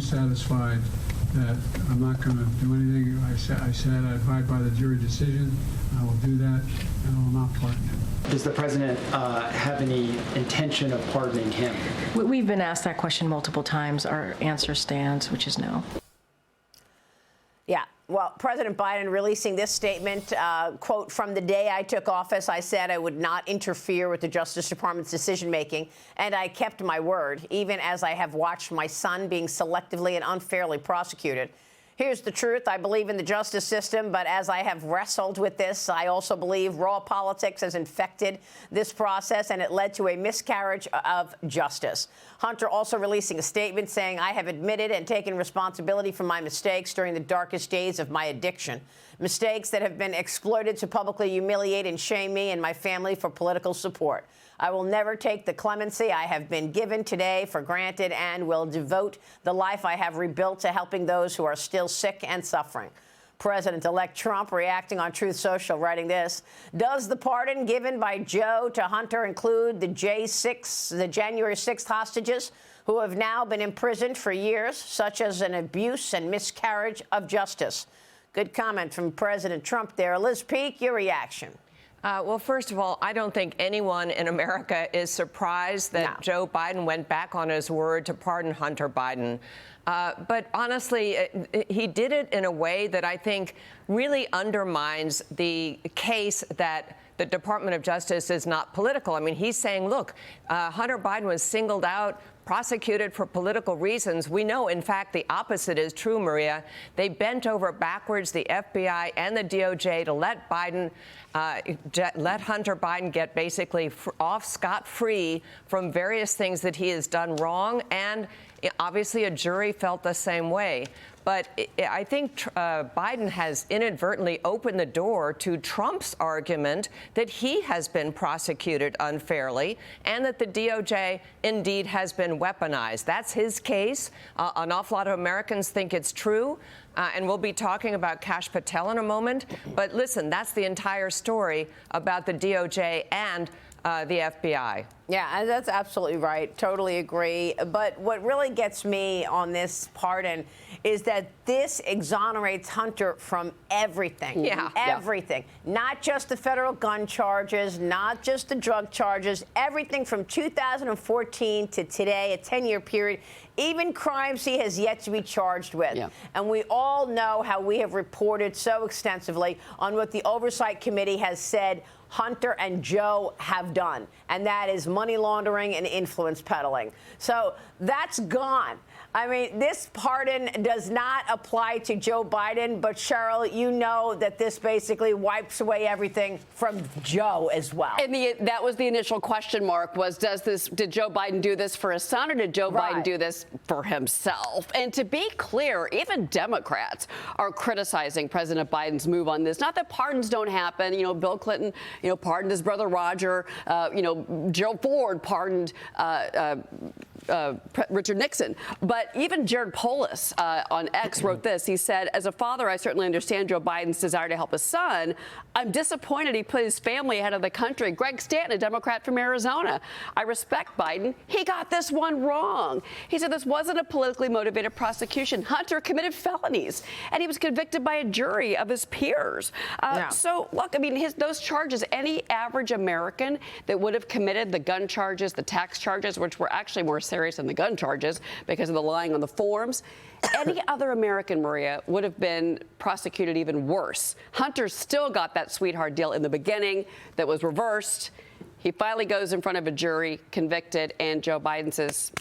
satisfied that I'm not going to do anything. I said I abide by the jury decision. I will do that, and I will not pardon him. Does the president have any intention of pardoning him? We've been asked that question multiple times. Our answer stands, which is no. Yeah. Well, President Biden releasing this statement, quote, "From the day I took office, I said I would not interfere with the Justice Department's decision-making, and I kept my word, even as I have watched my son being selectively and unfairly prosecuted. Here's the truth. I believe in the justice system, but as I have wrestled with this, I also believe raw politics has infected this process, and it led to a miscarriage of justice." Hunter also releasing a statement saying, "I have admitted and taken responsibility for my mistakes during the darkest days of my addiction. Mistakes that have been exploited to publicly humiliate and shame me and my family for political support. I will never take the clemency I have been given today for granted and will devote the life I have rebuilt to helping those who are still sick and suffering." President-elect Trump reacting on Truth Social, writing this: "Does the pardon given by Joe to Hunter include the January 6th hostages who have now been imprisoned for years, such as an abuse and miscarriage of justice?" Good comment from President Trump there. Liz Peek, your reaction. Well, first of all, I don't think anyone in America is surprised that Joe Biden went back on his word to pardon Hunter Biden. But honestly, he did it in a way that I think really undermines the case that the Department of Justice is not political. I mean, he's saying, look, Hunter Biden was singled out, prosecuted for political reasons. We know, in fact, the opposite is true, Maria. They bent over backwards, the FBI and the DOJ, to let Hunter Biden get basically off scot-free from various things that he has done wrong. And obviously, a jury felt the same way. But I think Biden has inadvertently opened the door to Trump's argument that he has been prosecuted unfairly and that the DOJ indeed has been weaponized. That's his case. An awful lot of Americans think it's true. And we'll be talking about Kash Patel in a moment. But listen, that's the entire story about the DOJ and the FBI. Yeah, that's absolutely right. Totally agree. But what really gets me on this pardon is that this exonerates Hunter from everything. Yeah. Everything. Not just the federal gun charges, not just the drug charges, everything from 2014 to today, a 10-year period, even crimes he has yet to be charged with. Yeah. And we all know how we have reported so extensively on what the Oversight Committee has said Hunter and Joe have done, and that is money laundering and influence peddling. So that's gone. I mean, this pardon does not apply to Joe Biden, but Cheryl, you know that this basically wipes away everything from Joe as well. And that was the initial question mark, was did Joe Biden do this for his son, or did Joe Biden do this for himself? And to be clear, even Democrats are criticizing President Biden's move on this. Not that pardons don't happen. You know, Bill Clinton, pardoned his brother Roger. Gerald Ford pardoned Richard Nixon. But even Jared Polis on X wrote this. He said, "As a father, I certainly understand Joe Biden's desire to help his son. I'm disappointed he put his family ahead of the country. Greg Stanton, a Democrat from Arizona. I respect Biden. He got this one wrong." He said this wasn't a politically motivated prosecution. Hunter committed felonies, and he was convicted by a jury of his peers. So, look, I mean, those charges, any average American that would have committed the gun charges, the tax charges, which were actually more serious than the gun charges because of the lying on the forms, any other American, Maria, would have been prosecuted even worse. Hunter still got that sweetheart deal in the beginning that was reversed. He finally goes in front of a jury, convicted, and Joe Biden says,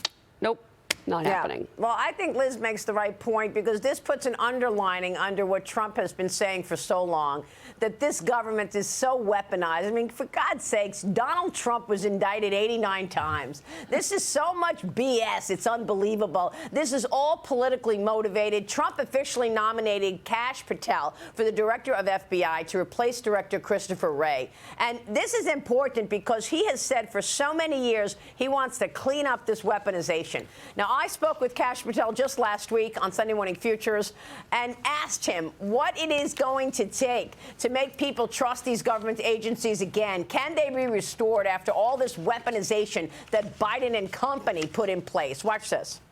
nope. Not happening. Well, I think Liz makes the right point, because this puts an underlining under what Trump has been saying for so long, that this government is so weaponized. I mean, for God's sakes, Donald Trump was indicted 89 times. This is so much BS. It's unbelievable. This is all politically motivated. Trump officially nominated Kash Patel for the director of FBI to replace Director Christopher Wray. And this is important because he has said for so many years he wants to clean up this weaponization. Now, I spoke with Kash Patel just last week on Sunday Morning Futures and asked him what it is going to take to make people trust these government agencies again. Can they be restored after all this weaponization that Biden and company put in place? Watch this.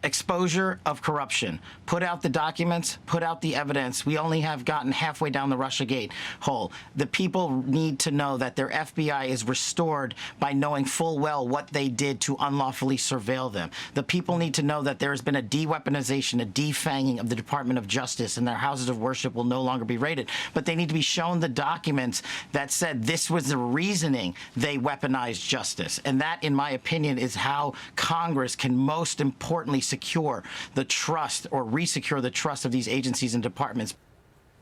exposure of corruption. Put out the documents, put out the evidence. We only have gotten halfway down the Russiagate hole. The people need to know that their FBI is restored by knowing full well what they did to unlawfully surveil them. The people need to know that there has been a de-weaponization, a defanging of the Department of Justice, and their houses of worship will no longer be raided. But they need to be shown the documents that said this was the reasoning they weaponized justice. And that, in my opinion, is how Congress can most importantly secure the trust or resecure the trust of these agencies and departments.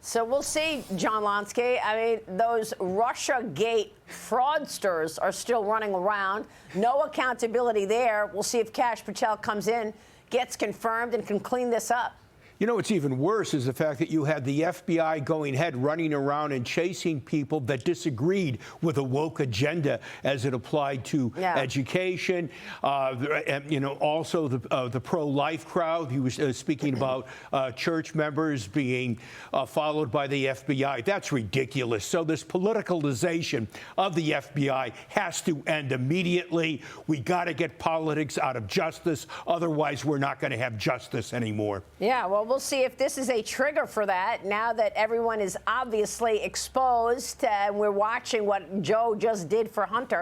So we'll see, John Lonsky. I mean, those Russiagate fraudsters are still running around. No accountability there. We'll see if Kash Patel comes in, gets confirmed, and can clean this up. You know, what's even worse is the fact that you had the FBI going ahead, running around and chasing people that disagreed with a woke agenda as it applied to education. And, you know, also the pro-life crowd. He was speaking about church members being followed by the FBI. That's ridiculous. So this politicalization of the FBI has to end immediately. We got to get politics out of justice. Otherwise, we're not going to have justice anymore. Yeah, well, we'll see if this is a trigger for that now that everyone is obviously exposed and we're watching what Joe just did for Hunter.